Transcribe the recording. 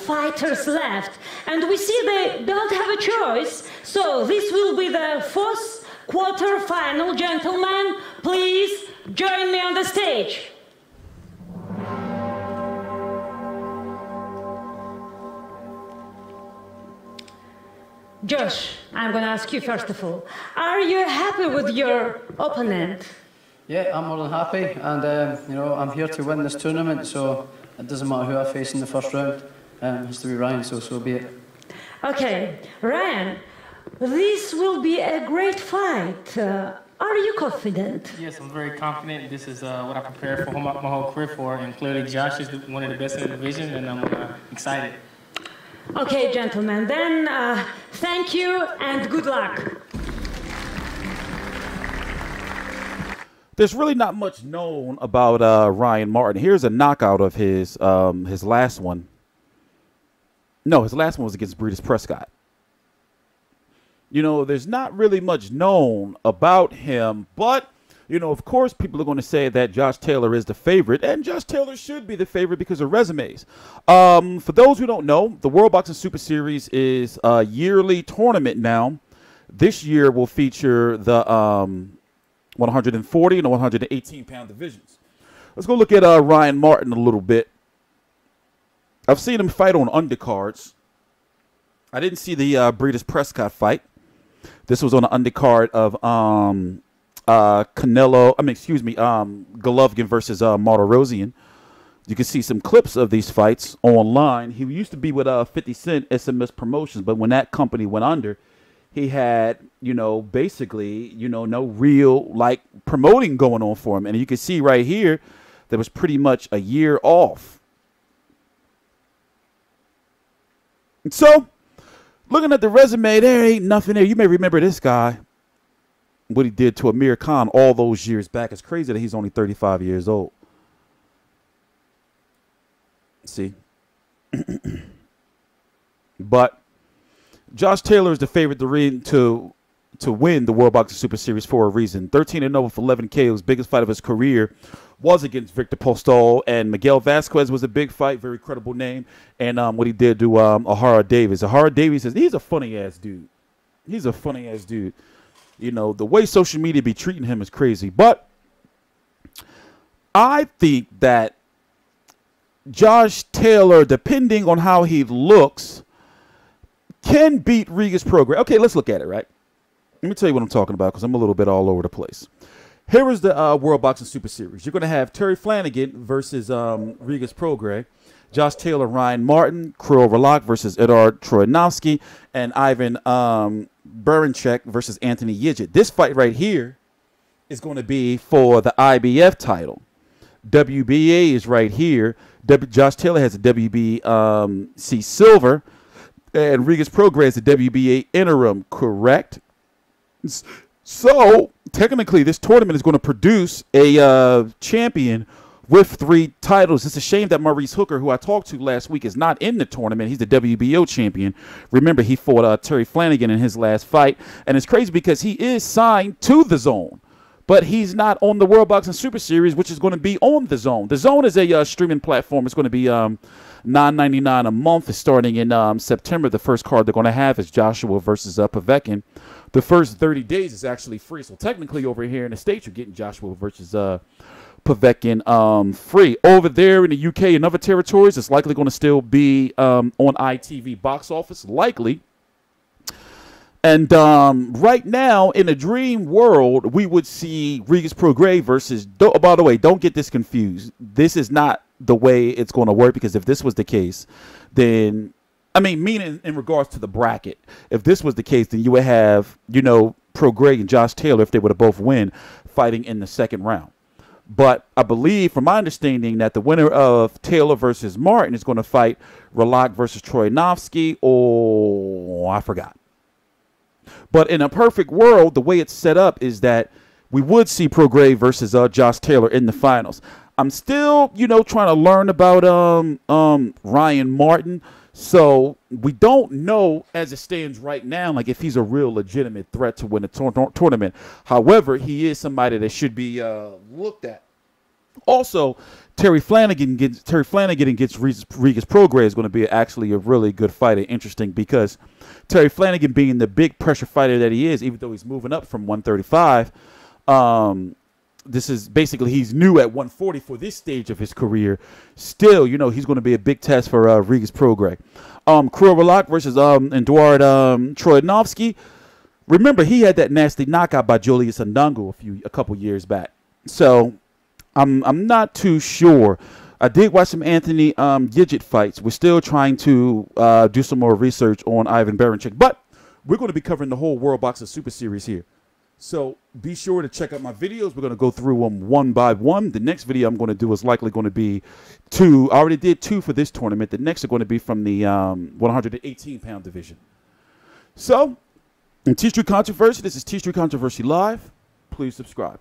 fighters left, and we see they don't have a choice. So this will be the fourth quarter-final. Gentlemen, please join me on the stage. Josh, I'm going to ask you first of all, are you happy with your opponent? Yeah, I'm more than happy, and you know, I'm here to win this tournament, so it doesn't matter who I face in the first round. It has to be Ryan, so be it. Okay, Ryan, this will be a great fight. Are you confident? Yes, I'm very confident. This is what I prepared for my whole career for, and clearly Josh is one of the best in the division, and I'm excited. Okay, gentlemen, then thank you and good luck. There's really not much known about Ryan Martin. Here's a knockout of his last one. No, his last one was against Breeders Prescott. You know, there's not really much known about him, but, you know, of course, people are going to say that Josh Taylor is the favorite, and Josh Taylor should be the favorite because of resumes. For those who don't know, the World Boxing Super Series is a yearly tournament now. This year will feature the 140 and the 118-pound divisions. Let's go look at Ryan Martin a little bit. I've seen him fight on undercards. I didn't see the Breeders Prescott fight. This was on the undercard of Golovkin versus Martirosyan. You can see some clips of these fights online. He used to be with 50 Cent SMS Promotions, but when that company went under, he had, you know, basically, you know, no real, like, promoting going on for him. And you can see right here, there was pretty much a year off. And so, looking at the resume, there ain't nothing there. You may remember this guy, what he did to Amir Khan all those years back. It's crazy that he's only 35 years old. See? But Josh Taylor is the favorite to win the World Boxing Super Series for a reason. 13-0 with 11 KOs. Biggest fight of his career was against Victor Postol, and Miguel Vasquez was a big fight, very credible name. And what he did to Ahara Davis. Ahara Davis says he's a funny-ass dude. He's a funny-ass dude. You know, the way social media be treating him is crazy. But I think that Josh Taylor, depending on how he looks, can beat Regis Prograis. Okay, let's look at it, right? Let me tell you what I'm talking about because I'm a little bit all over the place. Here is the World Boxing Super Series. You're going to have Terry Flanagan versus Regis Prograis, Josh Taylor, Ryan Martin, Kirly Relikh versus Eduard Troyanovsky, and Ivan Baranchyk versus Anthony Yigit. This fight right here is going to be for the IBF title. WBA is right here. Josh Taylor has a WBC silver, and Regis Prograis is a WBA interim, correct? So, technically, this tournament is going to produce a champion with 3 titles. It's a shame that Maurice Hooker, who I talked to last week, is not in the tournament. He's the WBO champion. Remember, he fought Terry Flanagan in his last fight. And it's crazy because he is signed to The Zone, but he's not on the World Boxing Super Series, which is going to be on The Zone. The Zone is a streaming platform. It's going to be $9.99 a month. It's starting in September. The first card they're going to have is Joshua versus Povetkin. The first 30 days is actually free. So technically over here in the States, you're getting Joshua versus Povetkin free. Over there in the UK and other territories, it's likely going to still be on ITV box office, likely. And right now, in a dream world, we would see Regis Prograis versus... by the way, don't get this confused. This is not the way it's going to work, because if this was the case, then... I mean, meaning in regards to the bracket. If this was the case, then you would have, you know, Prograis and Josh Taylor, if they would have both win, fighting in the second round. But I believe, from my understanding, that the winner of Taylor versus Martin is going to fight Relikh versus Troyanovsky, or I forgot. But in a perfect world, the way it's set up is that we would see Prograis versus Josh Taylor in the finals. I'm still, you know, trying to learn about Ryan Martin. So we don't know, as it stands right now, like if he's a real legitimate threat to win a tournament. However, he is somebody that should be looked at. Also, Terry Flanagan against Regis Prograis is going to be actually a really good fight and interesting, because Terry Flanagan, being the big pressure fighter that he is, even though he's moving up from 135, this is basically, he's new at 140 for this stage of his career. Still, you know, he's going to be a big test for Regis Prograis. Kirly Relikh versus Eduard Troyanovsky. Remember, he had that nasty knockout by Julius Ndongo a couple years back. So I'm not too sure. I did watch some Anthony Yigit fights. We're still trying to do some more research on Ivan Baranchyk, but we're going to be covering the whole World Boxer Super Series here. So be sure to check out my videos. We're going to go through them one by one. The next video I'm going to do is likely going to be 2. I already did 2 for this tournament. The next are going to be from the 118-pound division. So, in TstreeT Controversy, this is TstreeT Controversy Live. Please subscribe.